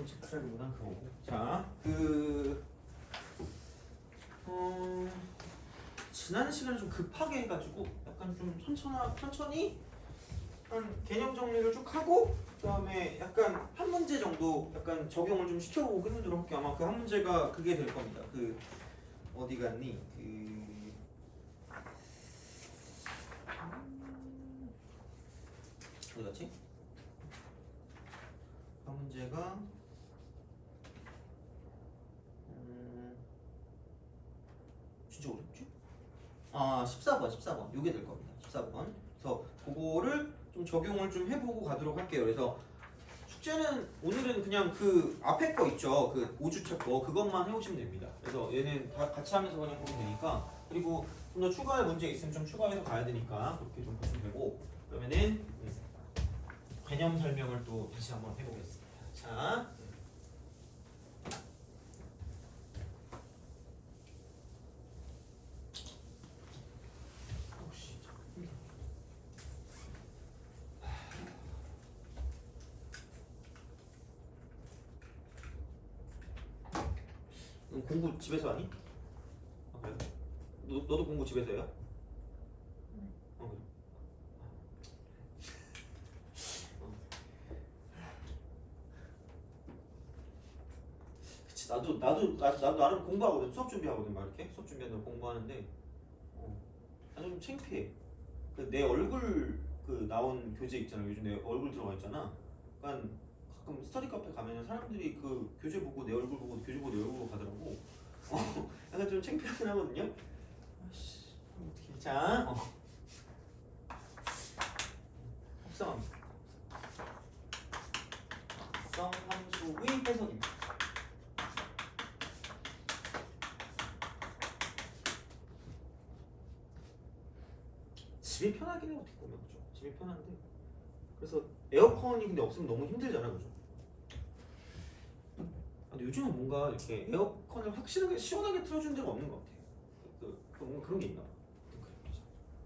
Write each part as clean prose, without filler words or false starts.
체크라기보단 그거고. 자, 지난 시간에 좀 급하게 해가지고 약간 좀 천천히 한 개념 정리를 쭉 하고 그다음에 약간 한 문제 정도 약간 적용을 좀 시켜보고 끝내도록 할게요. 아마 그 한 문제가 그게 될 겁니다. 그 어디 갔니? 어디 갔지? 한 문제가 진짜 어렵지? 아 14번 이게 될 겁니다. 14번. 그래서 그거를 좀 적용을 좀 해보고 가도록 할게요. 그래서 숙제는 오늘은 그냥 그 앞에 거 있죠. 그 5주차 거 그것만 해오시면 됩니다. 그래서 얘는 다 같이 하면서 그냥 보면 되니까 그리고 좀 더 추가할 문제 있으면 좀 추가해서 가야 되니까 그렇게 좀 보시면 되고 그러면은 개념 설명을 또 다시 한번 해보겠습니다. 자. 공부 집에서 하니? 아, 그래? 너도 공부 집에서 해요? 그래. 그치 나도 나름 공부하거든. 수업 준비하거든. 막 이렇게 수업 준비한다고 공부하는데 나도 좀 창피해. 내 얼굴 그 나온 교재 있잖아. 요즘 내 얼굴 들어가 있잖아. 그러니까 가끔 스터디 카페 가면은 사람들이 그 교재 보고 내 얼굴 보고 교재 보고 내 얼굴 보고 가더라고. 약간 좀 창피하긴 하거든요. 아씨, 어떻게? 자, 합성 함수의 해석입니다. 집이 편하긴 해요. 어떻게 보면 그죠? 집이 편한데 그래서 에어컨이 근데 없으면 너무 힘들잖아, 그죠? 근데 요즘은 뭔가 이렇게 에어컨을 확실하게 시원하게 틀어주는 데가 없는 것 같아. 뭔가 그런 게 있나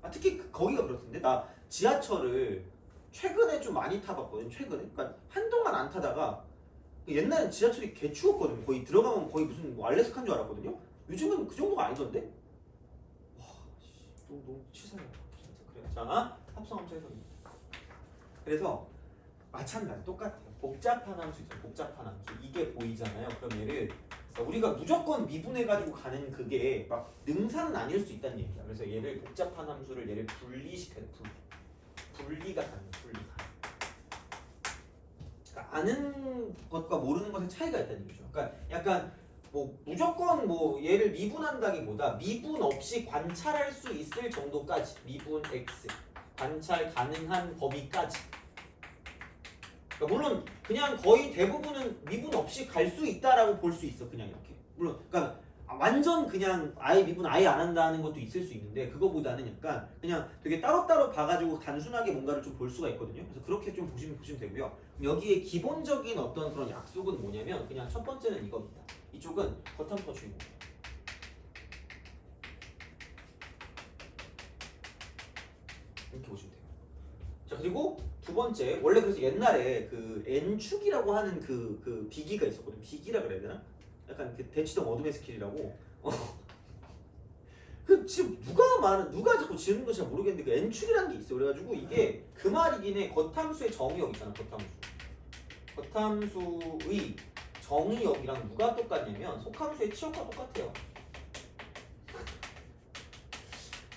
봐. 특히 거기가 그렇던데 나 지하철을 최근에 좀 많이 타봤거든. 최근에 그러니까 한동안 안 타다가 옛날엔 지하철이 개 추웠거든. 거의 들어가면 거의 무슨 뭐 알래스카인 줄 알았거든요. 요즘은 그 정도가 아니던데. 와, 너무 치사해. 그래. 자, 합성함수 해석입니다. 그래서 마찬가지 똑같아요. 복잡한 함수 있죠. 복잡한 함수 이게 보이잖아요. 그럼 얘를 우리가 무조건 미분해가지고 가는 그게 막 능사는 아닐 수 있다는 얘기야. 그래서 얘를 복잡한 함수를 얘를 분리시켜야 돼. 분리가 가능. 분리가. 그러니까 아는 것과 모르는 것의 차이가 있다는 얘기죠. 그러니까 약간 뭐 무조건 뭐 얘를 미분한다기보다 미분 없이 관찰할 수 있을 정도까지 미분 x 관찰 가능한 범위까지. 그러니까 물론 그냥 거의 대부분은 미분 없이 갈 수 있다라고 볼 수 있어. 그냥 이렇게. 물론 그러니까 완전 그냥 아예 미분 아예 안 한다는 것도 있을 수 있는데 그거보다는 약간 그냥 되게 따로따로 봐가지고 단순하게 뭔가를 좀 볼 수가 있거든요. 그래서 그렇게 좀 보시면 되고요. 여기에 기본적인 어떤 그런 약속은 뭐냐면 그냥 첫 번째는 이겁니다. 이쪽은 겉함수가 주인공. 이렇게 보시면 돼요. 자 그리고 두 번째 원래 그래서 옛날에 그 n축이라고 하는 그 비기가 있었거든. 비기라 그래야 되나? 약간 그 대치동 어둠의 스킬이라고. 그 지금 누가 자꾸 지은 건지 잘 모르겠는데 그 n축이라는 게 있어. 그래가지고 이게 그 말이긴 해. 겉함수의 정의역 있잖아. 겉함수의 정의역이랑 누가 똑같냐면 속함수의 치역과 똑같아요.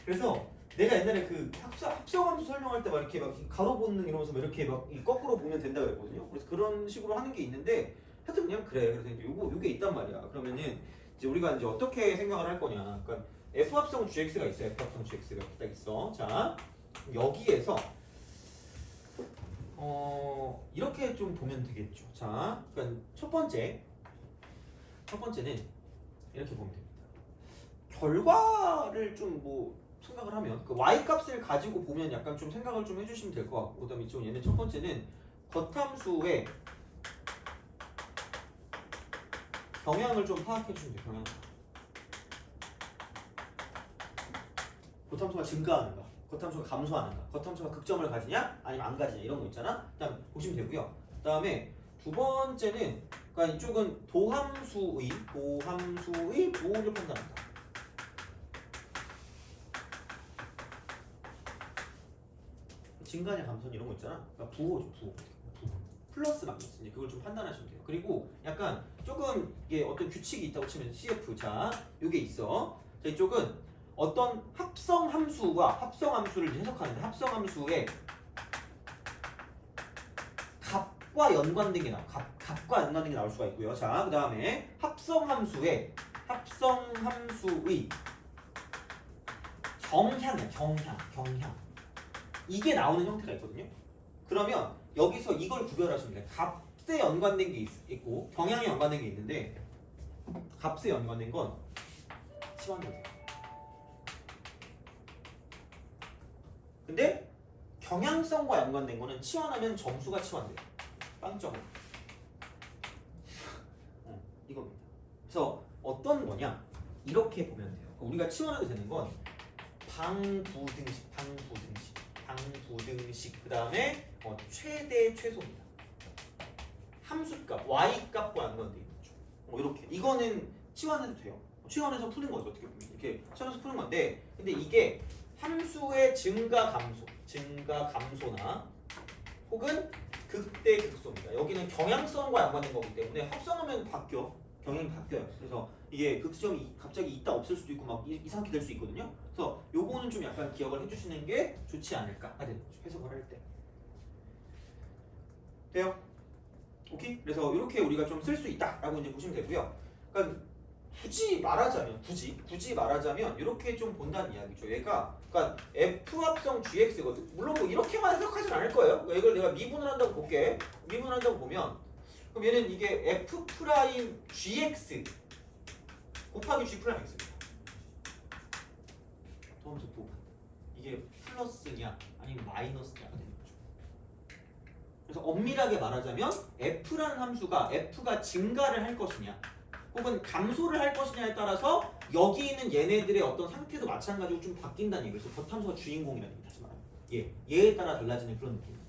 그래서 내가 옛날에 그 합성함수 설명할 때 막 이렇게 막 가로 본능 이러면서 막 이렇게 막 거꾸로 보면 된다고 했거든요. 그래서 그런 식으로 하는 게 있는데 하여튼 그냥 그래. 그래서 이제 요게 있단 말이야. 그러면은 이제 우리가 이제 어떻게 생각을 할 거냐. 그러니까 F 합성 GX가 있어. F 합성 GX가 딱 있어. 자 여기에서 이렇게 좀 보면 되겠죠. 자, 그러니까 첫 번째는 이렇게 보면 됩니다. 결과를 좀 뭐 생각을 하면 그 y 값을 가지고 보면 약간 좀 생각을 좀 해주시면 될 것 같고 그다음에 이쪽 얘는 첫 번째는 겉함수의 경향을 좀 파악해 주시면 돼요. 경향. 겉함수가 증가하는가, 겉함수가 감소하는가, 겉함수가 극점을 가지냐, 아니면 안 가지냐 이런 거 있잖아. 일단 보시면 되고요. 그다음에 두 번째는 그러니까 이쪽은 도함수의 부호를 판단한다. 증가냐 감소냐 이런 거 있잖아. 그러니까 부호. 플러스 마이너스 이제 그걸 좀 판단하시면 돼요. 그리고 약간 조금 이게 어떤 규칙이 있다고 치면 CF 자 요게 있어. 자 이쪽은 어떤 합성함수와 합성함수를 해석하는데 합성함수의 값과 연관된 게 나와. 값과 연관된 게 나올 수가 있고요. 자 그 다음에 합성함수의 경향 이게 나오는 형태가 있거든요. 그러면 여기서 이걸 구별하시면 돼요. 값에 연관된 게 있고 경향에 연관된 게 있는데 값에 연관된 건 치환돼요. 근데 경향성과 연관된 거는 치환하면 점수가 치환돼요. 빵점으로. 이겁니다. 그래서 어떤 거냐? 이렇게 보면 돼요. 우리가 치환하게 되는 건 방부등식 그 다음에 최대 최소입니다. 함수값 y값과 연관돼 있는 거죠. 이렇게 이거는 치환해도 돼요. 치환해서 푸는 거죠. 어떻게 보면 이렇게 치환해서 푸는 건데 근데 이게 함수의 증가 감소나 혹은 극대 극소입니다. 여기는 경향성과 연관된 거기 때문에 합성하면 경향이 바뀌어요. 그래서 이게 극시점이 갑자기 있다 없을 수도 있고 막 이상하게 될 수 있거든요. 그래서 요거는 좀 약간 기억을 해주시는 게 좋지 않을까 하는 거죠. 해석을 할 때. 돼요? 오케이? 그래서 이렇게 우리가 좀 쓸 수 있다라고 이제 보시면 되고요. 그러니까 굳이 말하자면 이렇게 좀 본다는 이야기죠. 얘가 그러니까 F 합성 GX거든. 물론 뭐 이렇게만 해석하진 않을 거예요. 그러니까 이걸 내가 미분을 한다고 볼게. 미분을 한다고 보면 그럼 얘는 이게 F 프라임 GX 곱하기 G 프라임 X입니다. 더하면서 또 이게 플러스냐 아니면 마이너스냐가 되는 거죠. 그래서 엄밀하게 말하자면 F라는 함수가 F가 증가를 할 것이냐 혹은 감소를 할 것이냐에 따라서 여기 있는 얘네들의 어떤 상태도 마찬가지로 좀 바뀐다는 얘기예요. 그래서 겉함수가 주인공이라는 얘기 다시 말하면 얘에 따라 달라지는 그런 느낌입니다.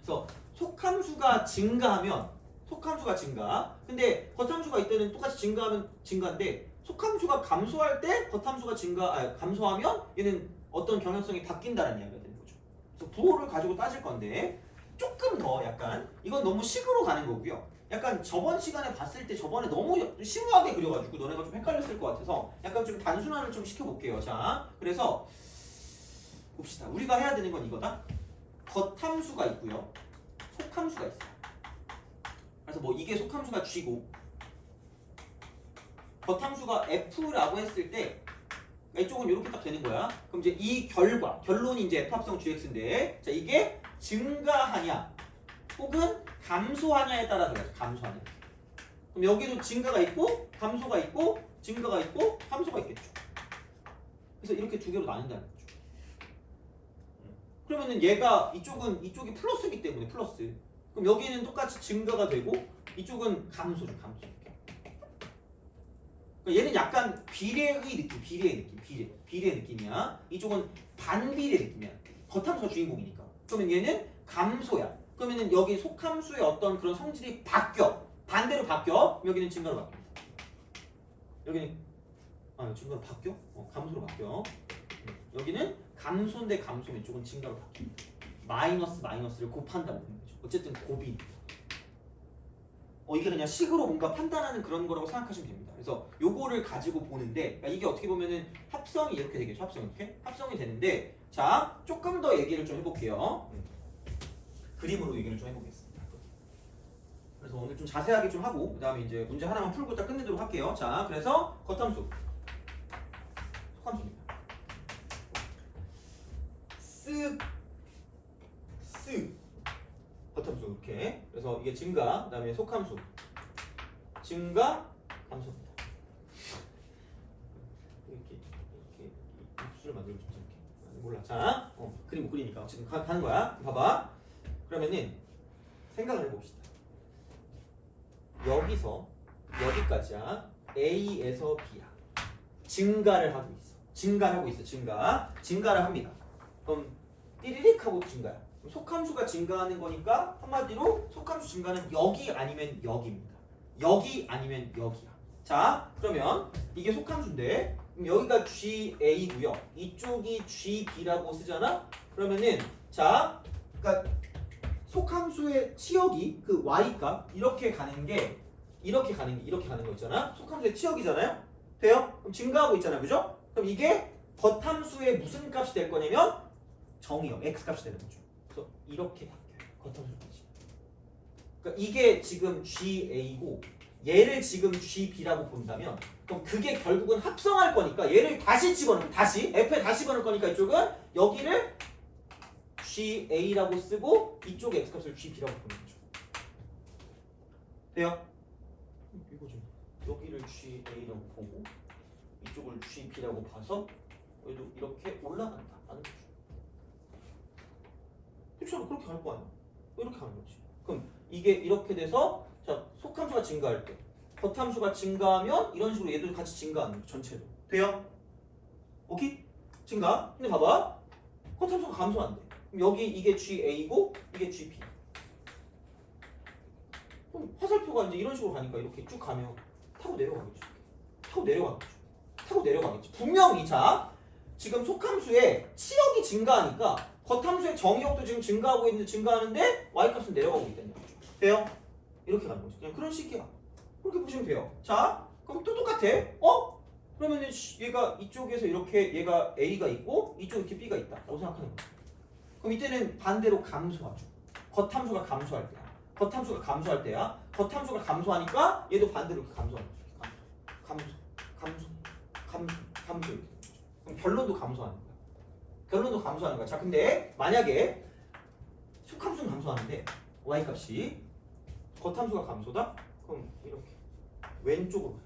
그래서 속함수가 증가하면 속함수가 증가. 근데 겉함수가 이때는 똑같이 증가하면 증가인데 속함수가 감소할 때 겉함수가 감소하면 얘는 어떤 경향성이 바뀐다는 이야기가 되는 거죠. 그래서 부호를 가지고 따질 건데 조금 더 약간 이건 너무 식으로 가는 거고요. 약간 저번 시간에 봤을 때 저번에 너무 심오하게 그려가지고 너네가 좀 헷갈렸을 것 같아서 약간 좀 단순화를 좀 시켜볼게요. 자, 그래서 봅시다. 우리가 해야 되는 건 이거다. 겉함수가 있고요. 속함수가 있어요. 그래서 뭐 이게 속함수가 G고 겉함수가 F라고 했을 때 이쪽은 이렇게 딱 되는 거야. 그럼 이제 이 결론이 이제 F 합성 GX인데 자 이게 증가하냐 혹은 감소하냐에 따라 달라요. 감소하냐. 그럼 여기도 증가가 있고 감소가 있고 증가가 있고 감소가 있겠죠. 그래서 이렇게 두 개로 나뉜다는 거죠. 그러면은 얘가 이쪽이 플러스이기 때문에 플러스. 그럼 여기는 똑같이 증가가 되고 이쪽은 감소죠. 그러니까 얘는 약간 비례의 느낌이야. 이쪽은 반비례 느낌이야. 겉함수가 주인공이니까. 그러면 얘는 감소야. 그러면은 여기 속함수의 어떤 그런 성질이 반대로 바뀌어. 여기는 증가로 바뀝니다. 여기는 증가로 바뀌어? 감소로 바뀌어. 여기는 감소인데 감소면 이쪽은 증가로 바뀝니다. 마이너스를 곱한다고 보는 거죠. 어쨌든 곱이. 이게 그냥 식으로 뭔가 판단하는 그런 거라고 생각하시면 됩니다. 그래서 요거를 가지고 보는데 그러니까 이게 어떻게 보면은 합성이 이렇게 되겠죠. 합성이 되는데 자 조금 더 얘기를 좀 해볼게요. 그림으로 얘기를 좀 해보겠습니다. 그래서 오늘 좀 자세하게 좀 하고 그 다음에 이제 문제 하나만 풀고 딱 끝내도록 할게요. 자 그래서 겉함수 속함수입니다. 겉함수 이렇게. 그래서 이게 증가, 그다음에 속함수 증가, 감소입니다. 이렇게 입술을 만들고 싶지 않게. 몰라. 자, 그림 못 그리니까 어쨌든 가는 거야. 봐봐. 그러면은 생각을 해봅시다. 여기서 여기까지야. A에서 B야. 증가를 하고 있어. 증가를 합니다. 그럼 띠리릭 하고 증가야. 속함수가 증가하는 거니까 한마디로 속함수 증가는 여기 아니면 여기입니다. 여기 아니면 여기야. 자, 그러면 이게 속함수인데 그럼 여기가 GA고요. 이쪽이 GB라고 쓰잖아. 그러면은 자, 그러니까 속함수의 치역이 그 y값 이렇게 가는 게 이렇게 가는 거 있잖아. 속함수의 치역이잖아요. 돼요? 그럼 증가하고 있잖아요. 그죠? 그럼 이게 겉함수의 무슨 값이 될 거냐면 정의역 x 값이 되는 거죠. 그래서 이렇게 바뀌어요. 겉함수까지. 그러니까 이게 지금 GA고 얘를 지금 GB라고 본다면 그럼 그게 결국은 합성할 거니까 얘를 다시 집어넣을 다시 F에 다시 집어넣을 거니까 이쪽은 여기를 GA라고 쓰고 이쪽에 X값을 GB라고 보는 거죠. 돼요? 이거 좀 여기를 GA라고 보고 이쪽을 GB라고 봐서 여기도 이렇게 올라간다 라는 거죠. 그렇죠? 그렇게 갈 거 아니야? 이렇게 가는 거지. 그럼 이게 이렇게 돼서 자 속함수가 증가할 때 겉함수가 증가하면 이런 식으로 얘도 같이 증가하는 거 전체도 돼요? 오케이? 증가. 근데 봐봐 겉함수가 감소한대. 그럼 여기 이게 GA고 이게 GB. 그럼 화살표가 이제 이런 식으로 가니까 이렇게 쭉 가면 타고 내려가겠지. 타고 내려가겠지. 분명히 자 지금 속함수의 치역이 증가하니까 겉함수의 정의역도 지금 증가하는데 y값은 내려가고 있다는 거죠. 돼요? 이렇게 가는 거죠. 그냥 그런 식이야. 그렇게 보시면 돼요. 자, 그럼 또 똑같아. 그러면은 얘가 이쪽에서 이렇게 얘가 A가 있고 이쪽에 이렇게 B가 있다. 라고 생각하는 거야. 그럼 이때는 반대로 감소하죠. 겉함수가 감소할 때야. 겉함수가 감소하니까 얘도 반대로 이렇게 감소하는 거죠. 감소 이렇게. 그럼 결론도 감소하는 거야. 자, 근데 만약에 속함수는 감소하는데 y값이 겉함수가 감소다? 그럼 이렇게 왼쪽으로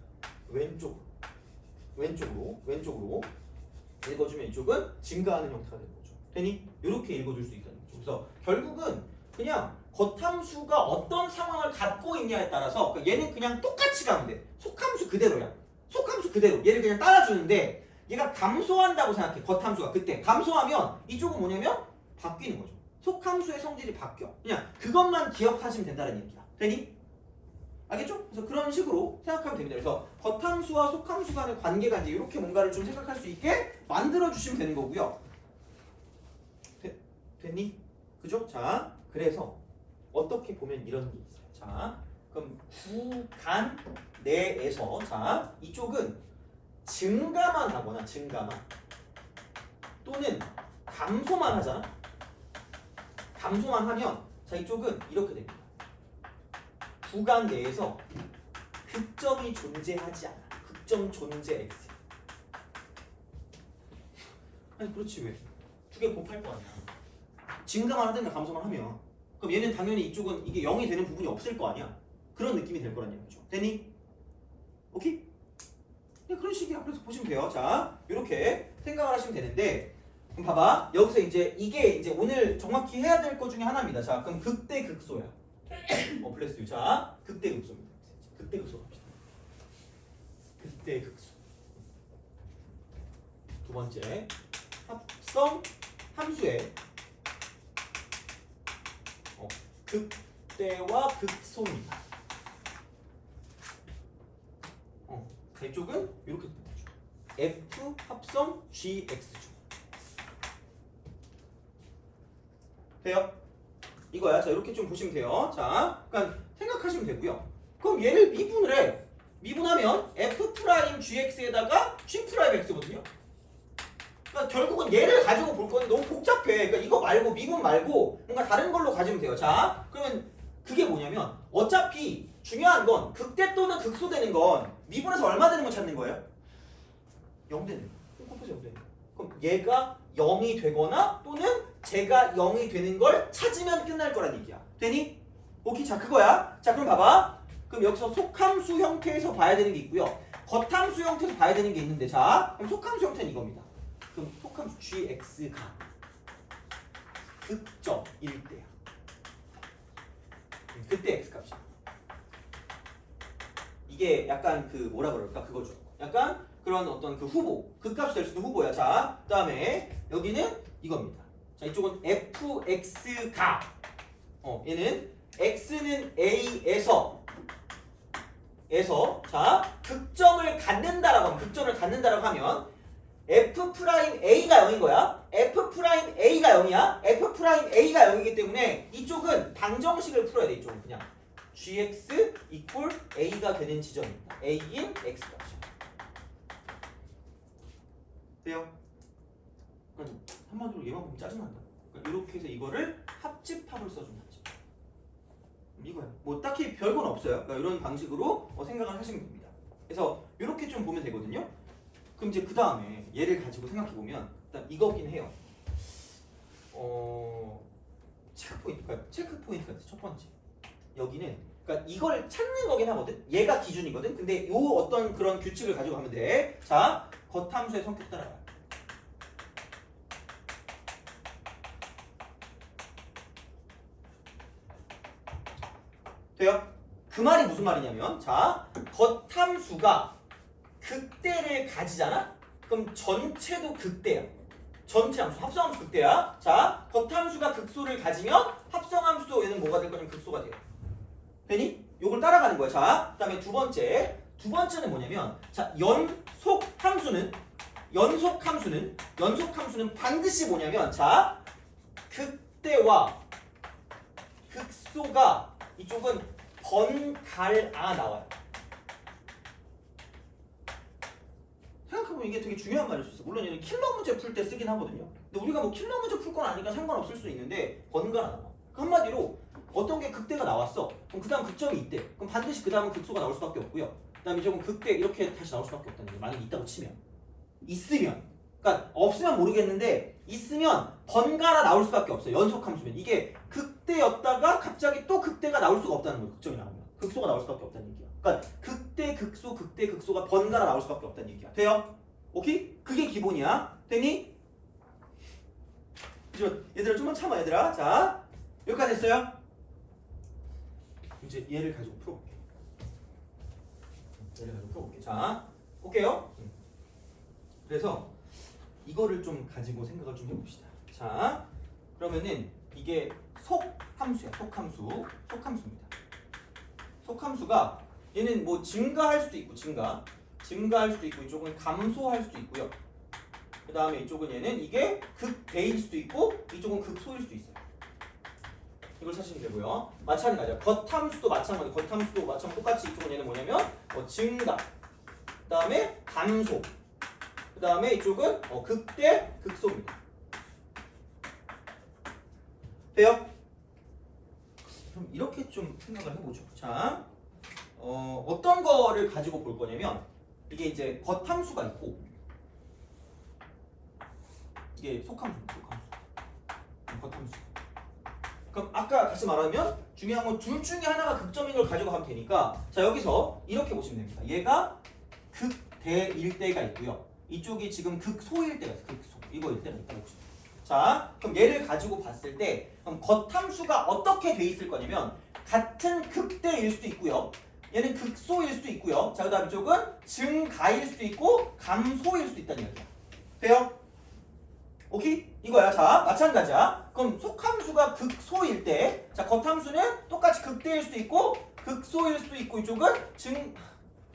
읽어주면 이쪽은 증가하는 형태가 되는 거죠. 되니? 이렇게 읽어줄 수 있다는 거죠. 그래서 결국은 그냥 겉함수가 어떤 상황을 갖고 있냐에 따라서 그러니까 얘는 그냥 똑같이 가면 돼. 속함수 그대로야. 얘를 그냥 따라주는데 얘가 감소한다고 생각해. 겉함수가 그때 감소하면 이쪽은 뭐냐면 바뀌는 거죠. 속함수의 성질이 바뀌어. 그냥 그것만 기억하시면 된다는 얘기야. 되니? 알겠죠? 그래서 그런 식으로 생각하면 됩니다. 그래서 겉함수와 속함수 간의 관계가 이제 이렇게 뭔가를 좀 생각할 수 있게 만들어 주시면 되는 거고요. 됐니? 그죠? 자, 그래서 어떻게 보면 이런 게 있어요. 자, 그럼 구간 내에서 자 이쪽은 증가만 하거나 또는 감소만 하잖아. 감소만 하면 자 이쪽은 이렇게 됩니다. 구간 내에서 극점이 존재하지 않아. 극점 존재 X. 아니 그렇지 왜? 두 개 곱할 거 아니야. 증가만 하든가 감소만 하면 그럼 얘는 당연히 이쪽은 이게 0이 되는 부분이 없을 거 아니야. 그런 느낌이 될 거란 얘기죠. 됐니? 오케이? 그냥 그런 식이야. 그래서 보시면 돼요. 자, 이렇게 생각을 하시면 되는데 그럼 봐봐. 여기서 이게 이제 오늘 정확히 해야 될 것 중에 하나입니다. 자, 그럼 극대 극소야. 블레스 유. 자, 극대 극소입니다. 극대 극소 갑시다. 극대 극소. 두 번째, 합성 함수의 극대와 극소입니다. 이쪽은 이렇게 되는 거죠. F 합성 GX죠. 돼요? 이거야. 자, 이렇게 좀 보시면 돼요. 자, 그러니까 생각하시면 되고요. 그럼 얘를 미분을 해. 미분하면 F 프라임 GX에다가 G 프라임 X거든요. 그러니까 결국은 얘를 가지고 볼 건데 너무 복잡해. 그러니까 이거 말고 미분 말고 뭔가 다른 걸로 가지면 돼요. 자, 그러면 그게 뭐냐면 어차피 중요한 건 극대 또는 극소되는 건 미분에서 얼마 되는 거 찾는 거예요? 0 되는 거. 컴포즈 0 되는 거. 그럼 얘가 0이 되거나 또는 제가 0이 되는 걸 찾으면 끝날 거란 얘기야. 되니? 오케이. 자, 그거야. 자, 그럼 봐봐. 그럼 여기서 속함수 형태에서 봐야 되는 게 있고요. 겉함수 형태에서 봐야 되는 게 있는데 자, 그럼 속함수 형태는 이겁니다. 그럼 속함수 GX가 극점일 때야. 그때 X값이야. 이게 약간 그 뭐라 그럴까 그거죠. 약간 그런 어떤 그 후보, 극값이 될 수도 후보야. 자, 그다음에 여기는 이겁니다. 자, 이쪽은 fx가 얘는 x는 a에서 에서 자 극점을 갖는다라고 하면 f 프라임 a가 0인 거야. f 프라임 a가 0이야. f 프라임 a가 0이기 때문에 이쪽은 방정식을 풀어야 돼. 이쪽은 그냥 gx 이꼴 a가 되는 지점입니다. a인 x값이 돼요? 한마디로 얘만 보면 짜증난다. 그러니까 이렇게 해서 이거를 합집합을 써주면 합집. 이거야. 뭐 딱히 별건 없어요. 그러니까 이런 방식으로 생각을 하시면 됩니다. 그래서 이렇게 좀 보면 되거든요. 그럼 이제 그 다음에 얘를 가지고 생각해 보면 일단 이거긴 해요. 체크 포인트가 있어. 첫 번째. 여기는 그러니까 이걸 찾는 거긴 하거든. 얘가 기준이거든. 근데 요 어떤 그런 규칙을 가지고 가면 돼. 자, 겉함수의 성격 따라가. 돼요? 그 말이 무슨 말이냐면 자 겉함수가 극대를 가지잖아? 그럼 전체도 극대야. 전체 함수, 합성함수 극대야. 자 겉함수가 극소를 가지면 합성함수도 얘는 뭐가 될 거냐면 극소가 돼요. 되니? 요걸 따라가는 거야. 자 그 다음에 두 번째는 뭐냐면 자 연속함수는 반드시 뭐냐면 자 극대와 극소가 이쪽은 번갈아 나와요. 생각해보면 이게 되게 중요한 말일 수 있어. 물론 얘는 킬러 문제 풀 때 쓰긴 하거든요. 근데 우리가 뭐 킬러 문제 풀 건 아니니까 상관없을 수 있는데 번갈아 나와. 한마디로 어떤 게 극대가 나왔어. 그럼 그 다음 극점이 있대. 그럼 반드시 그 다음은 극소가 나올 수밖에 없고요. 그 다음에 이쪽은 극대 이렇게 다시 나올 수밖에 없다는 게 만약에 있다고 치면. 있으면. 그러니까 없으면 모르겠는데 있으면 번갈아 나올 수밖에 없어요. 연속함수면. 이게 극대였다가 갑자기 또 극대가 나올 수가 없다는 거예요. 극점이 나오면. 극소가 나올 수밖에 없다는 얘기야. 그러니까 극대, 극소가 번갈아 나올 수밖에 없다는 얘기야. 돼요? 오케이? 그게 기본이야. 되니? 얘들아 좀만 참아 얘들아. 자 여기까지 됐어요? 이제 얘를 가지고 풀어볼게. 자 볼게요. 그래서 이거를 좀 가지고 생각을 좀 해봅시다. 자 그러면은 이게 속함수야. 속함수입니다. 속함수가 얘는 뭐 증가할 수도 있고 증가할 수도 있고 이쪽은 감소할 수도 있고요. 그 다음에 이쪽은 얘는 이게 극대일 수도 있고 이쪽은 극소일 수도 있어요. 이걸 찾으시면 되고요. 마찬가지야. 겉함수도 마찬가지. 똑같이 이쪽은 얘는 뭐냐면 증가. 그 다음에 감소. 그 다음에 이쪽은 극대, 극소입니다. 돼요? 그럼 이렇게 좀 생각을 해보죠. 자, 어떤 거를 가지고 볼 거냐면 이게 이제 겉함수가 있고 이게 속함수입니다. 겉함수. 그럼 아까 다시 말하면 중요한 건 둘 중에 하나가 극점인 걸 가지고 가면 되니까 자 여기서 이렇게 보시면 됩니다. 얘가 극대일 때가 있고요. 이쪽이 지금 극소일 때가 있어요. 극소. 이거일 때가 있다고 보시면 돼요. 자 그럼 얘를 가지고 봤을 때 그럼 겉함수가 어떻게 돼 있을 거냐면 같은 극대일 수도 있고요. 얘는 극소일 수도 있고요. 자 그 다음 이쪽은 증가일 수도 있고 감소일 수도 있다는 얘기야. 돼요? 오케이? 이거야. 자 마찬가지야. 그럼 속함수가 극소일 때 자 겉함수는 똑같이 극대일 수도 있고 극소일 수도 있고 이쪽은 이쪽은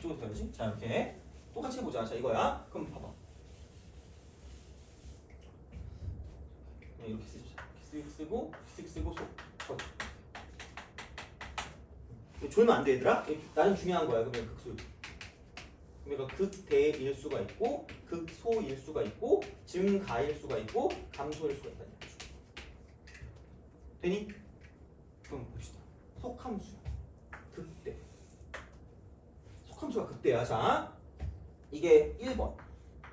어떻게 자 이렇게 똑같이 해보자. 자 이거야. 그럼 봐봐. 이렇게 쓰고 속. 졸면 안 돼 얘들아. 나는 중요한 거야. 그러면 극소일. 그러니까 극대일 수가 있고 극소일 수가 있고 증가일 수가 있고 감소일 수가 있다는 얘기죠. 되니? 그럼 봅시다. 속함수야. 극대. 속함수가 극대야. 자 이게 1번,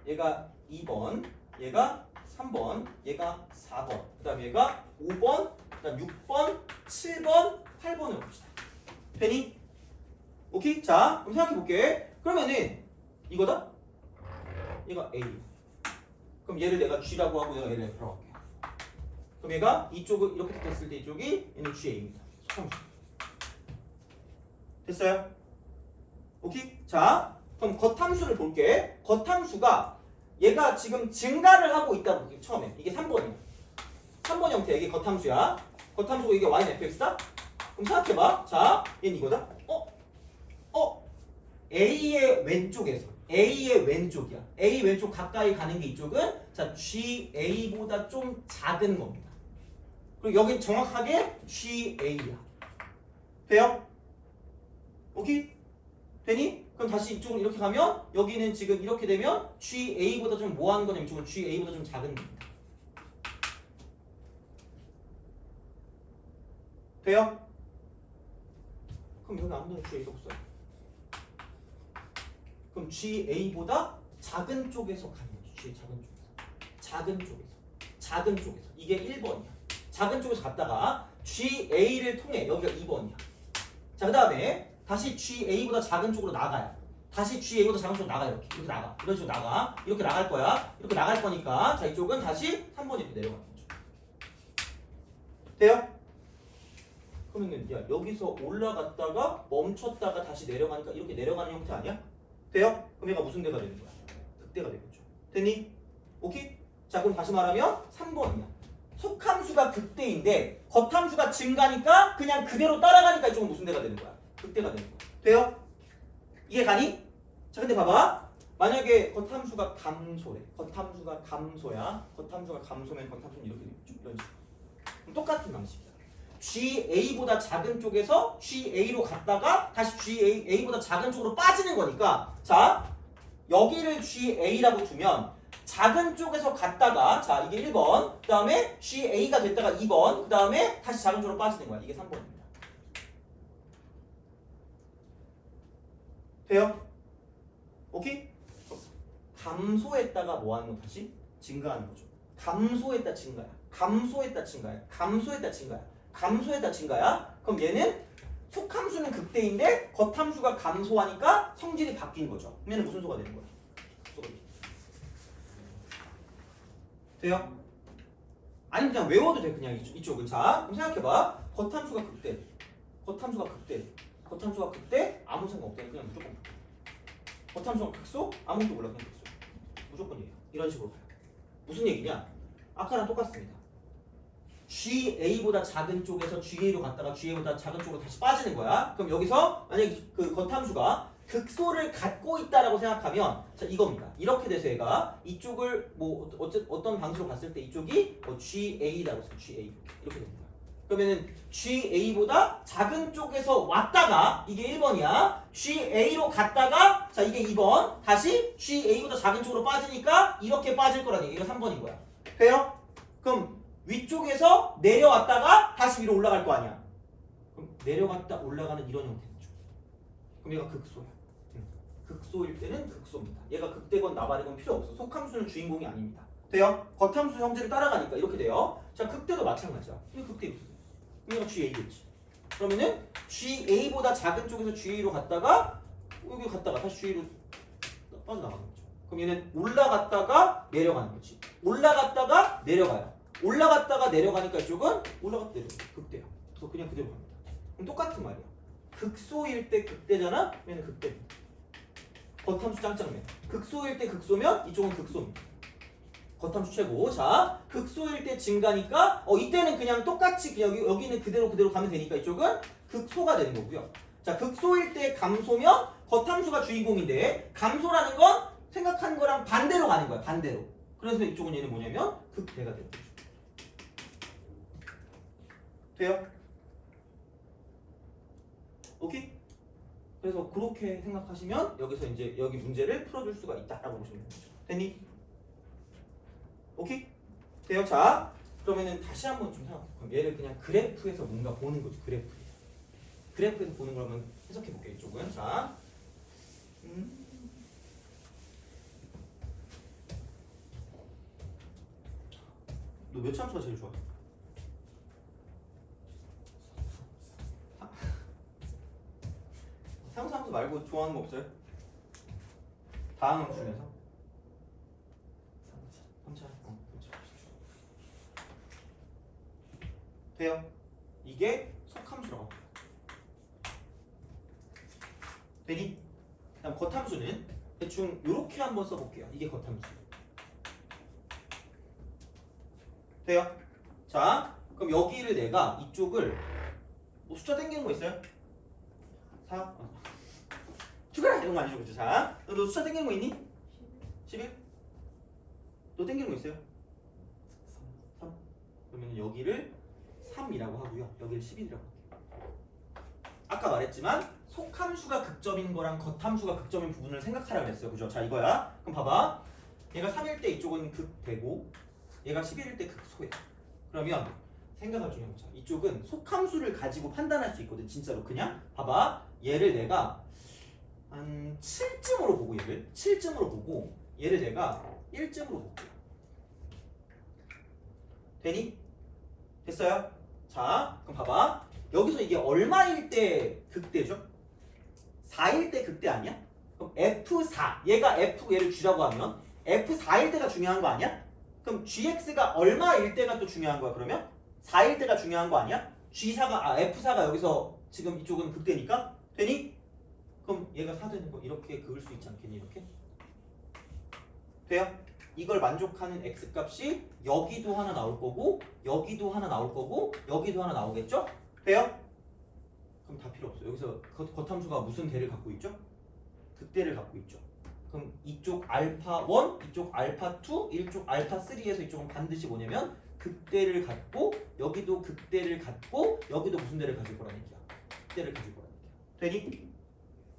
얘가 2번, 얘가 3번, 얘가 4번, 그 다음에 얘가 5번, 그 다음 6번, 7번, 8번을 봅시다. 되니? 오케이? 자 그럼 생각해볼게. 그러면은 이거다? 얘가 A. 그럼 얘를 내가 G라고 하고 얘를 F라고 할게요. 그럼 얘가 이쪽을 이렇게 됐을 때 이쪽이 얘는 GA입니다. 속함수. 됐어요? 오케이? 자 그럼 겉함수를 볼게. 겉함수가 얘가 지금 증가를 하고 있다고 볼게. 처음에 이게 3번이야. 3번 형태 이게 겉함수야. 겉함수고 이게 Y는 FX다? 그럼 생각해봐. 자 얘는 이거다? A의 왼쪽이야. A 왼쪽 가까이 가는 게 이쪽은 자 GA보다 좀 작은 겁니다. 그리고 여기 정확하게 GA야. 돼요? 오케이? 되니? 그럼 다시 이쪽으로 이렇게 가면 여기는 지금 이렇게 되면 GA보다 좀 뭐 하는 거냐면 이쪽은 GA보다 좀 작은 겁니다. 돼요? 그럼 여기 아무데나 GA가 없어요. 그럼 GA보다 작은 쪽에서 가는 거죠. G 작은 쪽에서. 이게 1번이야. 작은 쪽에서 갔다가 GA를 통해 여기가 2번이야. 자, 그 다음에 다시 GA보다 작은 쪽으로 나가요. 다시 GA보다 작은 쪽으로 나가요. 이렇게 나가. 이런 식으로 나가. 이렇게 나갈 거야. 이렇게 나갈 거니까 자 이쪽은 다시 3번 이렇게 내려가는 거죠. 돼요? 그러면 야 여기서 올라갔다가 멈췄다가 다시 내려가니까 이렇게 내려가는 형태 아니야? 돼요? 그럼 얘가 무슨 대가 되는 거야? 극대가 되겠죠. 됐니? 오케이? 자 그럼 다시 말하면 3번이야. 속함수가 극대인데 겉함수가 증가니까 그냥 그대로 따라가니까 이쪽은 무슨 대가 되는 거야? 극대가 되는 거야. 돼요? 이해 가니? 자 근데 봐봐. 만약에 겉함수가 감소래. 겉함수가 감소야. 겉함수가 감소면 겉함수는 이렇게 되겠죠. 이런 식으로. 그럼 똑같은 방식이야. GA보다 작은 쪽에서 GA로 갔다가 다시 GA보다 작은 쪽으로 빠지는 거니까 자 여기를 GA라고 두면 작은 쪽에서 갔다가 자 이게 1번 그 다음에 GA가 됐다가 2번 그 다음에 다시 작은 쪽으로 빠지는 거야. 이게 3번입니다. 돼요? 오케이? 감소했다가 뭐 하는 거 다시? 증가하는 거죠. 감소했다 증가야. 감소했다 증가야. 감소했다 증가야. 감소했다 증가야. 그럼 얘는 속함수는 극대인데 겉함수가 감소하니까 성질이 바뀐 거죠. 그럼 얘는 무슨 소가 되는 거야? 돼요? 아니면 그냥 외워도 돼. 그냥 이쪽은. 자 그럼 생각해봐. 겉함수가 극대. 겉함수가 극대. 겉함수가 극대 아무 생각 없대. 그냥 무조건 극대. 겉함수가 극소 아무것도 몰라. 그냥 극소. 무조건이에요. 이런 식으로 가요. 무슨 얘기냐? 아까랑 똑같습니다. GA보다 작은 쪽에서 GA로 갔다가 GA보다 작은 쪽으로 다시 빠지는 거야. 그럼 여기서 만약에 그 겉함수가 극소를 갖고 있다라고 생각하면 자 이겁니다. 이렇게 돼서 얘가 이쪽을 뭐 어떤 방식으로 봤을 때 이쪽이 GA라고 해서 GA 이렇게 됩니다. 그러면은 GA보다 작은 쪽에서 왔다가 이게 1번이야. GA로 갔다가 자 이게 2번. 다시 GA보다 작은 쪽으로 빠지니까 이렇게 빠질 거라는 얘기가 3번인 거야. 돼요? 그럼 위쪽에서 내려왔다가 다시 위로 올라갈 거 아니야. 그럼 내려갔다 올라가는 이런 형태죠. 그럼 얘가 극소야. 극소일 때는 극소입니다. 얘가 극대건 나발이건 필요 없어. 속함수는 주인공이 아닙니다. 돼요? 겉함수 형제를 따라가니까 이렇게 돼요. 자 극대도 마찬가지야. 이게 극대 얘가 GA겠지. 그러면은 GA보다 작은 쪽에서 GA로 갔다가 여기 갔다가 다시 GA로 빠져나가는 거죠. 그럼 얘는 올라갔다가 내려가는 거지. 올라갔다가 내려가요. 올라갔다가 내려가니까 이쪽은 올라갔다 내려가. 극대야. 그래서 그냥 그대로 갑니다. 그럼 똑같은 말이야. 극소일 때 극대잖아? 얘는 극대입니다. 겉함수 짱짱맨. 극소일 때 극소면 이쪽은 극소입니다. 겉함수 최고. 자, 극소일 때 증가니까 이때는 그냥 똑같이 여기는 그대로 가면 되니까 이쪽은 극소가 되는 거고요. 자, 극소일 때 감소면 겉함수가 주인공인데 감소라는 건 생각한 거랑 반대로 가는 거야. 반대로. 그래서 이쪽은 얘는 뭐냐면 극대가 되는 거죠. 돼요? 오케이? 그래서 그렇게 생각하시면 여기서 이제 여기 문제를 풀어줄 수가 있다라고 보시면 됩니다. 됐니? 오케이? 돼요? 자, 그러면은 다시 한번 좀 생각해. 그럼 얘를 그냥 그래프에서 뭔가 보는 거죠. 그래프에서 보는 걸 한번 해석해 볼게요. 이쪽은. 자, 너 몇 참수가 제일 좋아? 상수함수 말고 좋아하는 거 없어요? 다항함수 중에서? 3차. 돼요? 이게 속함수라고 합니다. 되니? 그다음 겉함수는 대충 이렇게 한번 써볼게요. 이게 겉함수. 돼요? 자, 그럼 여기를 내가 이쪽을 뭐 숫자 땡기는 거 있어요? 4? 죽어라 이런 거 아니죠, 그죠? 자, 너 숫자 땡기는 거 있니? 11? 너 땡기는 거 있어요? 3. 그러면 여기를 3이라고 하고요. 여기를 11이라고 할게요. 아까 말했지만 속함수가 극점인 거랑 겉함수가 극점인 부분을 생각하라 그랬어요. 그죠? 자, 이거야. 그럼 봐봐. 얘가 3일 때 이쪽은 극되고 얘가 11일 때 극소야. 그러면 생각을 좀 해보자. 이쪽은 속함수를 가지고 판단할 수 있거든. 진짜로. 그냥 봐봐. 얘를 내가 한 7쯤으로 보고 얘를 7쯤으로 보고 얘를 내가 1쯤으로 볼게. 되니? 됐어요? 자, 그럼 봐봐. 여기서 이게 얼마일 때 극대죠? 4일 때 극대 아니야? 그럼 F4 얘가 F 얘를 G라고 하면 F4일 때가 중요한 거 아니야? 그럼 GX가 얼마일 때가 또 중요한 거야? 그러면 4일 때가 중요한 거 아니야? F4가 여기서 지금 이쪽은 극대니까 되니? 그럼 얘가 4 되는 거 이렇게 그을 수 있지 않겠니? 이렇게? 돼요? 이걸 만족하는 X값이 여기도 하나 나올 거고 여기도 하나 나올 거고 여기도 하나 나오겠죠? 돼요? 그럼 다 필요 없어요. 여기서 겉함수가 무슨 대를 갖고 있죠? 극대를 갖고 있죠. 그럼 이쪽 알파 1, 이쪽 알파 2, 이쪽 알파 3에서 이쪽은 반드시 뭐냐면 극대를 갖고 여기도 극대를 갖고 여기도 무슨 대를 가질 거라는 얘기야. 극대를 가질 거라는 얘기야. 되니?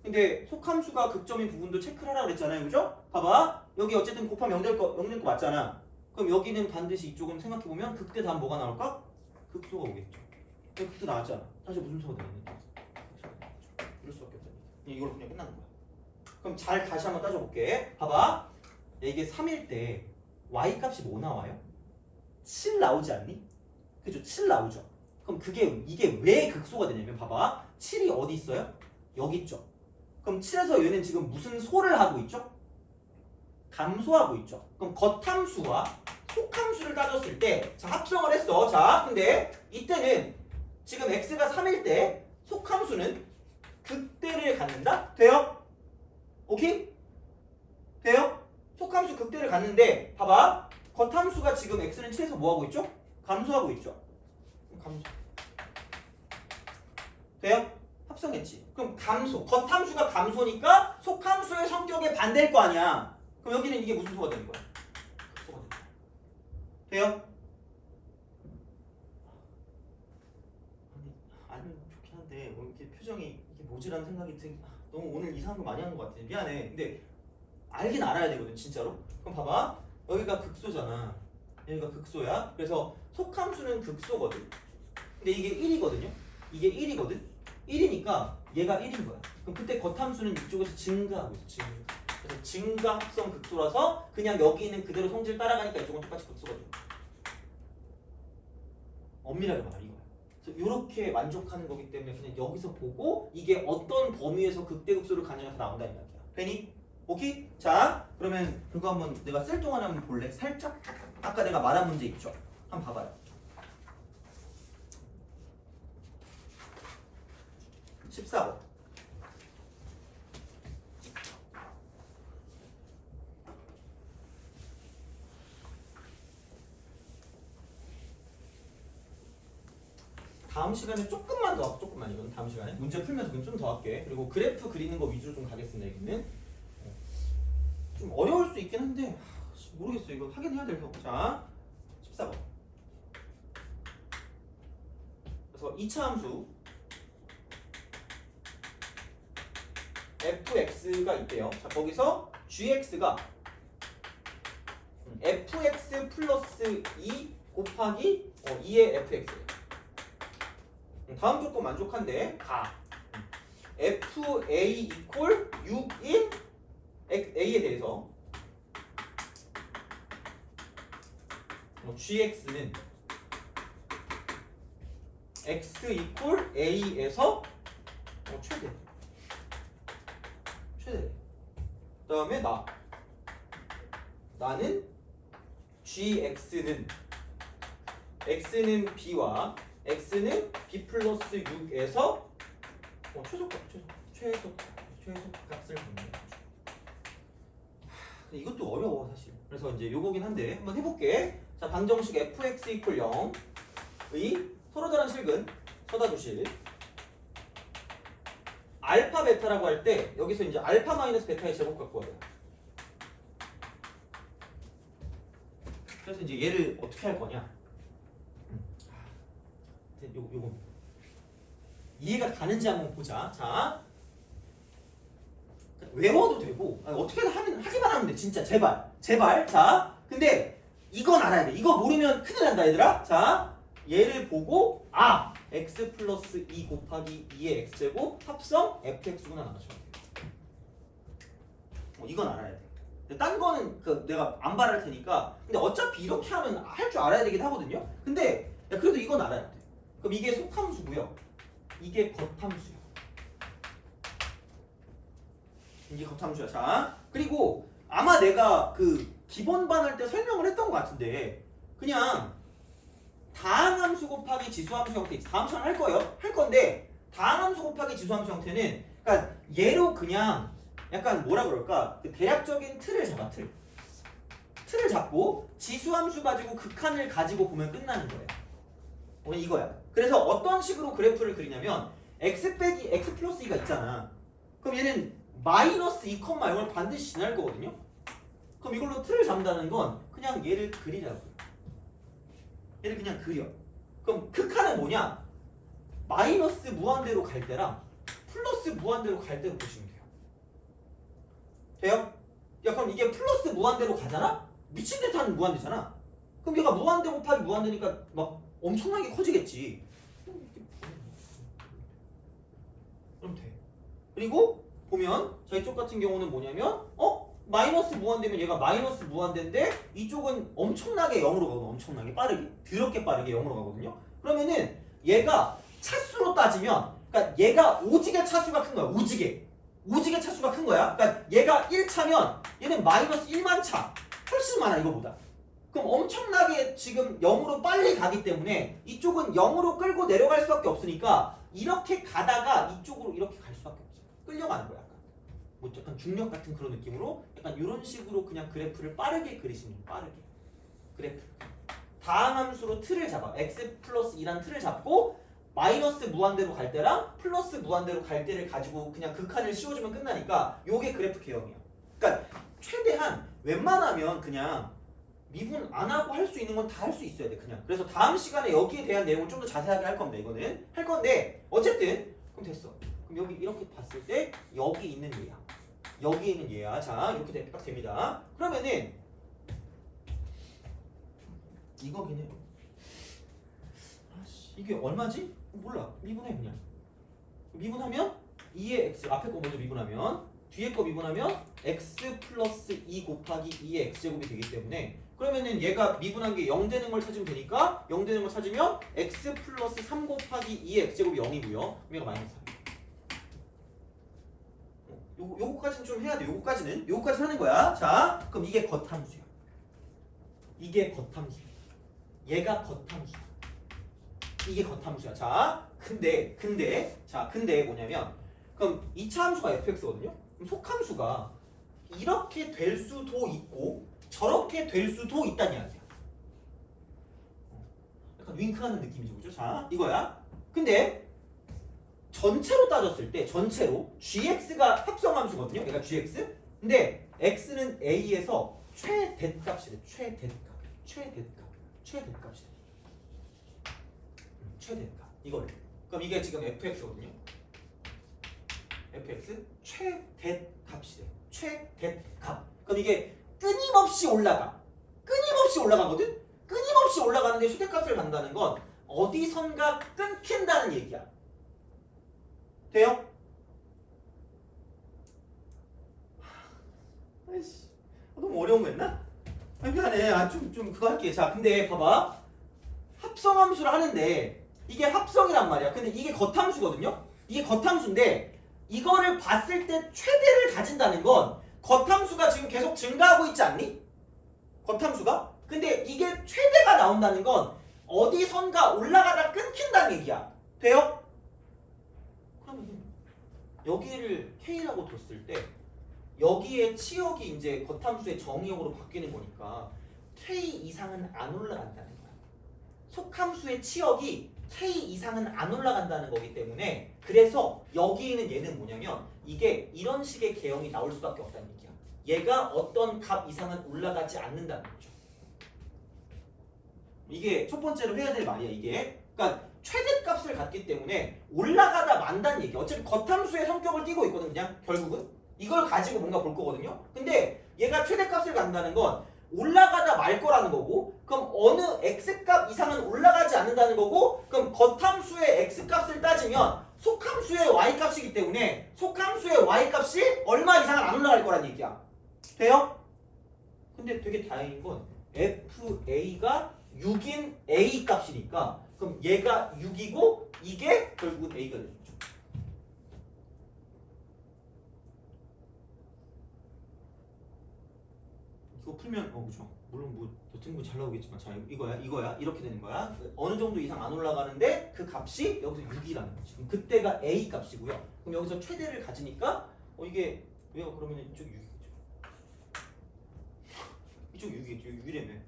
근데 속함수가 극점인 부분도 체크를 하라 그랬잖아요. 그죠? 봐봐. 여기 어쨌든 곱하면 0 될 거 맞잖아. 그럼 여기는 반드시 이쪽은 생각해보면 극대 다음 뭐가 나올까? 극소가 오겠죠. 극대 나왔잖아. 다시 무슨 수가 되겠니? 이럴 수밖에 없잖아. 이걸로 그냥 끝나는 거야. 그럼 잘 다시 한번 따져볼게. 봐봐. 이게 3일 때 y값이 뭐 나와요? 7 나오지 않니? 그죠? 7 나오죠. 그럼 이게 왜 극소가 되냐면 봐봐. 7이 어디 있어요? 여기 있죠. 그럼 7에서 얘는 지금 무슨 소를 하고 있죠? 감소하고 있죠. 그럼 겉함수와 속함수를 따졌을 때 자, 합성을 했어. 자, 근데 이때는 지금 x가 3일 때 속함수는 극대를 갖는다? 돼요? 오케이? 돼요? 속함수 극대를 갖는데 봐봐. 겉함수가 지금 x는 7에서 뭐 하고 있죠? 감소하고 있죠. 감소. 돼요? 합성했지. 그럼 감소. 겉함수가 감소니까 속함수의 성격에 반대일 거 아니야. 그럼 여기는 이게 무슨 소가 되는 거야? 소가 되는 거야. 돼요? 아니 좋긴 한데 이렇게 표정이 이게 뭐지라는 생각이 너무 오늘 이상한 거 많이 하는 것 같아. 미안해. 근데 알긴 알아야 되거든 진짜로. 그럼 봐봐. 여기가 극소잖아. 여기가 극소야. 그래서 속함수는 극소거든. 근데 이게 1이거든요. 이게 1이거든. 1이니까 얘가 1인 거야. 그럼 그때 겉함수는 이쪽에서 증가하고 있어. 증가. 그래서 증가 합성 극소라서 그냥 여기 있는 그대로 성질 따라가니까 이쪽은 똑같이 극소가 돼. 엄밀하게 말하 이거야. 그래서 이렇게 만족하는 거기 때문에 그냥 여기서 보고 이게 어떤 범위에서 극대극소를 가느냐가 다 나온다는 이야기야. 되니? 오케이? 자, 그러면 그거 한번 내가 쓸 동안 한번 볼래? 살짝? 아까 내가 말한 문제 있죠? 한번 봐봐요. 14번. 다음 시간에 조금만 이건 다음 시간에 문제 풀면서 그럼 좀 더 할게. 그리고 그래프 그리는 거 위주로 좀 가겠습니다. 여기는 좀 어려울 수 있긴 한데 모르겠어요. 이거 하긴 해야 돼서. 자, 14번. 그래서 2차 함수 fx가 있대요. 자, 거기서 gx가 fx 플러스 2 곱하기 2의 fx. 다음 조건 만족한데 가. fa 이퀄 6인 a에 대해서 gx는 x 이퀄 a에서 최대. 그 다음에 나는 gx는 x는 b와 x는 b 플러스 6에서 최소값을 갖는 거죠. 이것도 어려워 사실. 그래서 이제 요거긴 한데 한번 해볼게. 자, 방정식 fx 이퀄 0의 서로 다른 실근 서다조실 알파 베타라고 할 때 여기서 이제 알파 마이너스 베타의 제곱 갖고 와요. 그래서 이제 얘를 어떻게 할 거냐? 요거 이해가 가는지 한번 보자. 자, 외워도 되고 어떻게든 하기만 하면 돼. 진짜 제발. 자, 근데 이건 알아야 돼. 이거 모르면 큰일 난다 얘들아. 자, 얘를 보고 x 플러스 2 곱하기 2의 x제곱 합성 fx구나 나눠줘. 이건 알아야 돼. 딴 거는 내가 안 말할 테니까. 근데 어차피 이렇게 하면 할 줄 알아야 되긴 하거든요. 근데 그래도 이건 알아야 돼. 그럼 이게 속함수고요. 이게 겉함수야. 이게 겉함수야. 자, 그리고 아마 내가 기본반 할 때 설명을 했던 것 같은데 그냥 다항함수 곱하기 지수함수 형태 다음 시간에 할 거예요. 할 건데 다항함수 곱하기 지수함수 형태는 그러니까 얘로 그냥 약간 뭐라 그럴까 대략적인 틀을 잡아. 틀을 잡고 지수함수 가지고 극한을 가지고 보면 끝나는 거예요. 이거야. 그래서 어떤 식으로 그래프를 그리냐면 x 플러스 2가 있잖아. 그럼 얘는 마이너스 2, 0을 반드시 지날 거거든요. 그럼 이걸로 틀을 잡는다는 건 그냥 얘를 그리라고요. 얘를 그냥 그려. 그럼 극한은 뭐냐? 마이너스 무한대로 갈 때랑 플러스 무한대로 갈 때로 보시면 돼요. 돼요? 야, 그럼 이게 플러스 무한대로 가잖아? 미친 듯 하는 무한대잖아. 그럼 얘가 무한대 곱하기 무한대니까 막 엄청나게 커지겠지. 그럼 돼. 그리고 보면 자, 이쪽 같은 경우는 뭐냐면 마이너스 무한대면 얘가 마이너스 무한대인데 이쪽은 엄청나게 0으로 가거든요. 엄청나게 빠르게 더럽게 빠르게 0으로 가거든요. 그러면은 얘가 차수로 따지면 그러니까 얘가 오지게 차수가 큰 거야. 오지게 차수가 큰 거야. 그러니까 얘가 1차면 얘는 마이너스 1만 차 훨씬 많아 이거보다. 그럼 엄청나게 지금 0으로 빨리 가기 때문에 이쪽은 0으로 끌고 내려갈 수밖에 없으니까 이렇게 가다가 이쪽으로 이렇게 갈 수밖에 없어. 끌려가는 거야. 뭐 약간 중력 같은 그런 느낌으로 약간 이런 식으로 그냥 그래프를 빠르게 그리시면 돼요. 빠르게 그래프 다항함수로 틀을 잡아. x 플러스 2란 틀을 잡고 마이너스 무한대로 갈 때랑 플러스 무한대로 갈 때를 가지고 그냥 극한을 씌워주면 끝나니까 요게 그래프 개형이야. 그러니까 최대한 웬만하면 그냥 미분 안 하고 할 수 있는 건 다 할 수 있어야 돼 그냥. 그래서 다음 시간에 여기에 대한 내용을 좀 더 자세하게 할 겁니다. 이거는 할 건데 어쨌든 그럼 됐어. 그럼 여기 이렇게 봤을 때 여기 있는 얘야. 여기 있는 얘야. 자, 이렇게 딱 됩니다. 그러면은 이거긴 해요. 이게 얼마지? 몰라. 미분해 그냥. 미분하면 2의 x 앞에 거 먼저 미분하면 뒤에 거 미분하면 x 플러스 2 곱하기 2의 x제곱이 되기 때문에 그러면은 얘가 미분한 게 0 되는 걸 찾으면 되니까 0 되는 걸 찾으면 x 플러스 3 곱하기 2의 x제곱이 0이고요. 그럼 얘가 마이너스 3. 요거까지는 좀 해야 돼. 요거까지 하는 거야. 자, 그럼 이게 겉함수야. 이게 겉함수야. 얘가 겉함수야. 이게 겉함수야. 자, 근데 뭐냐면 그럼 2차 함수가 fx거든요. 그럼 속함수가 이렇게 될 수도 있고 저렇게 될 수도 있다는 이야기야. 약간 윙크하는 느낌이죠, 그죠? 자, 이거야. 근데 전체로 따졌을 때 전체로 gx가 합성함수거든요. 얘가 gx. 근데 x는 a에서 최대값이래. 최대값. 이거를. 그럼 이게 지금 fx거든요. fx 최대값이래. 최대값. 그럼 이게 끊임없이 올라가거든. 끊임없이 올라가는데 최대값을 간다는 건 어디선가 끊긴다는 얘기야. 돼요? 아이씨, 너무 어려운 거 했나? 미안해. 좀 그거 할게. 자, 근데 봐봐. 합성함수를 하는데 이게 합성이란 말이야. 근데 이게 겉함수거든요. 이게 겉함수인데 이거를 봤을 때 최대를 가진다는 건 겉함수가 지금 계속 증가하고 있지 않니? 겉함수가? 근데 이게 최대가 나온다는 건 어디선가 올라가다 끊긴다는 얘기야. 돼요? 그러면 여기를 K라고 뒀을 때 여기에 치역이 이제 겉함수의 정의역으로 바뀌는 거니까 K 이상은 안 올라간다는 거야. 속함수의 치역이 k 이상은 안 올라간다는 거기 때문에 그래서 여기 있는 얘는 뭐냐면 이게 이런 식의 개형이 나올 수밖에 없다는 얘기야. 얘가 어떤 값 이상은 올라가지 않는다는 거죠. 이게 첫 번째로 해야 될 말이야. 이게 그러니까 최대값을 갖기 때문에 올라가다 만다는 얘기. 어차피 겉함수의 성격을 띠고 있거든. 그냥 결국은 이걸 가지고 뭔가 볼 거거든요. 근데 얘가 최대값을 간다는 건 올라가다 말 거라는 거고, 그럼 어느 x값 이상은 올라가지 않는다는 거고, 그럼 겉함수의 x값을 따지면 속함수의 y값이기 때문에 속함수의 y값이 얼마 이상은 안 올라갈 거란 얘기야. 돼요? 근데 되게 다행인 건 fa가 6인 a 값이니까 그럼 얘가 6이고 이게 결국은 a가 되는 거죠. 이거 풀면 그죠. 물론 뭐 너튜브 잘 나오겠지만 자 이거야 이렇게 되는 거야. 어느 정도 이상 안 올라가는데 그 값이 여기서 6이라는 거지. 그럼 그때가 a 값이고요. 그럼 여기서 최대를 가지니까 이게 얘가 그러면 이쪽 6이겠죠. 이쪽 6이겠죠. 6이라며.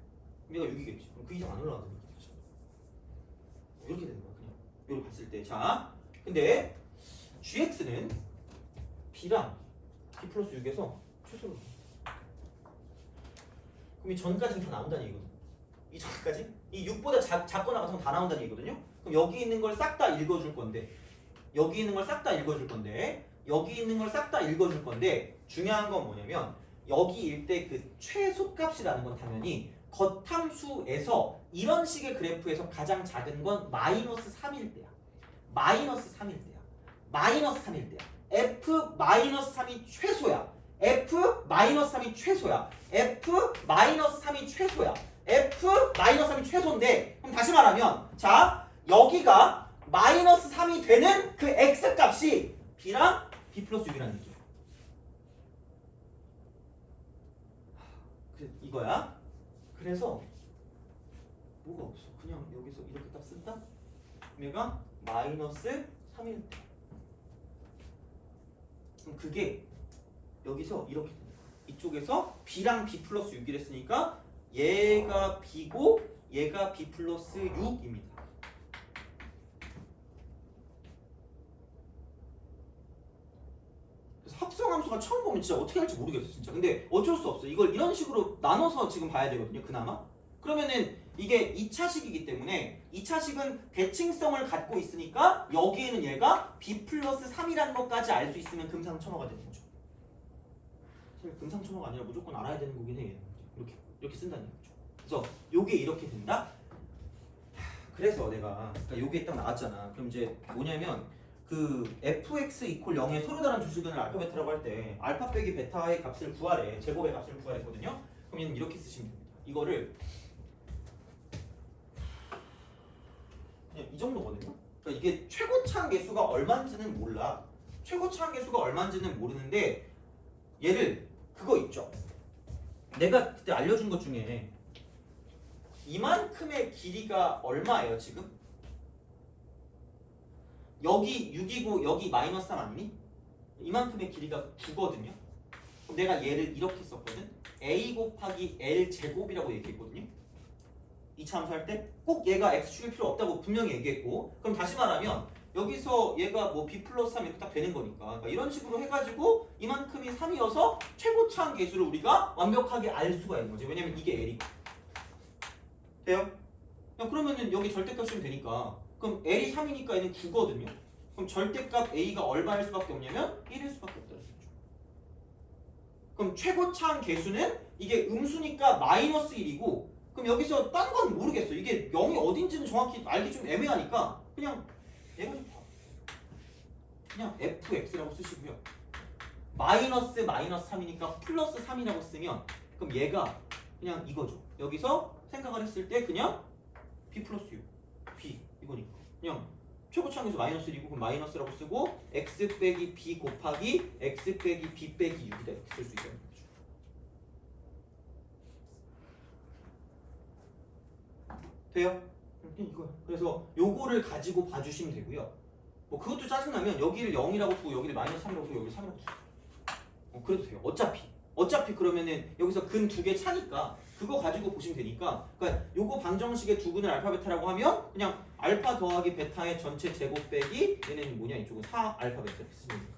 얘가 6이겠지. 그럼 그 이상 안 올라간다는 얘기죠. 이렇게 되는 거야. 그냥 이걸 봤을 때. 자, 근데 gx는 b랑 b 플러스 6에서 최소로. 그럼 이 전까지는 다 나온다는 얘기거든. 이 전까지? 이 6보다 작거나 같으면 다 나온다는 얘기거든요. 그럼 여기 있는 걸 싹 다 읽어줄 건데, 여기 있는 걸 싹 다 읽어줄 건데, 여기 있는 걸 싹 다 읽어줄 건데, 중요한 건 뭐냐면 여기일 때 그 최소값이라는 건 당연히 겉함수에서 이런 식의 그래프에서 가장 작은 건 마이너스 3일 때야. 마이너스 3일 때야. 마이너스 3일 때야. f 마이너스 3이 최소야. f 마이너스 3이 최소야. f 마이너스 3이 최소야. f 마이너스 3이 최소인데, 그럼 다시 말하면 자 여기가 마이너스 3이 되는 그 x 값이 b랑 b 플러스 6이라는 얘기야. 이거야. 그래서 뭐가 없어. 그냥 여기서 이렇게 딱 쓴다. 얘가 마이너스 3일 때. 그럼 그게 여기서 이렇게 된다. 이쪽에서 b랑 b 플러스 6이랬으니까 얘가 b고 얘가 b 플러스 6입니다. 그래서 합성함수가 처음 보면 진짜 어떻게 할지 모르겠어 진짜. 근데 어쩔 수 없어. 이걸 이런 식으로 나눠서 지금 봐야 되거든요. 그나마. 그러면은 이게 2차식이기 때문에 2차식은 대칭성을 갖고 있으니까 여기에는 얘가 b 플러스 3이라는 것까지 알 수 있으면 금상첨화가 되는 거죠. 사실 금상첨화가 아니라 무조건 알아야 되는 거긴 해. 이렇게 쓴다는 거죠. 그래서 요게 이렇게 된다. 그래서 내가 그러니까 요게 딱 나왔잖아. 그럼 이제 뭐냐면 그 fx 이퀄 0의 서로 다른 두 수근을 알파 베타라고 할 때 알파 빼기 베타의 값을 구하래. 제곱의 값을 구하랬거든요. 그럼 얘는 이렇게 쓰시면 됩니다. 이거를 그냥 이 정도거든요. 그러니까 이게 최고차항 계수가 얼마인지는 몰라. 최고차항 계수가 얼마인지는 모르는데 얘를 그거 있죠. 내가 그때 알려준 것 중에 이만큼의 길이가 얼마예요 지금? 여기 6이고 여기 마이너스 3 아니니? 이만큼의 길이가 9거든요. 그럼 내가 얘를 이렇게 썼거든. a 곱하기 l 제곱이라고 얘기했거든요. 2차 함수 할 때 꼭 얘가 x축일 필요 없다고 분명히 얘기했고, 그럼 다시 말하면 여기서 얘가 뭐 b 플러스 3 이렇게 딱 되는 거니까, 그러니까 이런 식으로 해가지고 이만큼이 3이어서 최고차항 계수를 우리가 완벽하게 알 수가 있는 거지. 왜냐면 이게 l이고. 돼요? 그러면은 여기 절대값 쓰면 되니까, 그럼 l이 3이니까 얘는 9거든요. 그럼 절대값 a가 얼마일 수밖에 없냐면 1일 수밖에 없다는 거죠. 그럼 최고차항 계수는 이게 음수니까 마이너스 1이고, 그럼 여기서 딴 건 모르겠어. 이게 0이 어딘지는 정확히 알기 좀 애매하니까 그냥 얘가 좀 그냥 fx라고 쓰시고요. 마이너스 3이니까 플러스 3이라고 쓰면 그럼 얘가 그냥 이거죠. 여기서 생각을 했을 때 그냥 b 플러스 6 b 이거니까 그냥 최고차항에서 마이너스 1이고 그럼 마이너스라고 쓰고 x 빼기 b 곱하기 x 빼기 b 빼기 6이다 이렇게 쓸 수 있다는 거죠. 돼요? 이거. 그래서 요거를 가지고 봐주시면 되고요. 뭐 그것도 짜증나면 여기를 0이라고 두고 여기를 마이너스 3이라고 두고 여기를 3이라고 두고 그래도 돼요. 어차피 그러면은 여기서 근 두 개 차니까 그거 가지고 보시면 되니까, 그러니까 요거 방정식의 두 근을 알파 베타라고 하면 그냥 알파 더하기 베타의 전체 제곱 빼기 얘는 뭐냐 이쪽은 4 알파 베타 이렇게 쓰면 되니까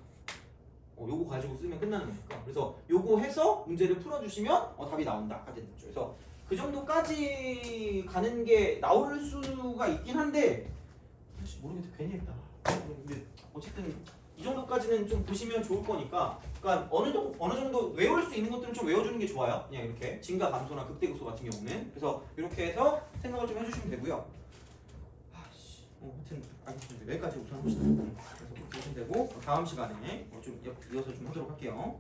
요거 가지고 쓰면 끝나는 거니까 그래서 요거 해서 문제를 풀어주시면 답이 나온다 아까 됐죠. 그래서 그 정도까지 가는 게 나올 수가 있긴 한데 사실 모르겠다 괜히 했다. 근데 어쨌든 이 정도까지는 좀 보시면 좋을 거니까 그러니까 어느 정도 외울 수 있는 것들은 좀 외워주는 게 좋아요. 그냥 이렇게 증가 감소나 극대극소 같은 경우는 그래서 이렇게 해서 생각을 좀 해주시면 되고요. 하여튼 알겠습니다. 여기까지 우선 합시다. 그래서 보시면 되고 다음 시간에 좀 이어서 좀 하도록 할게요.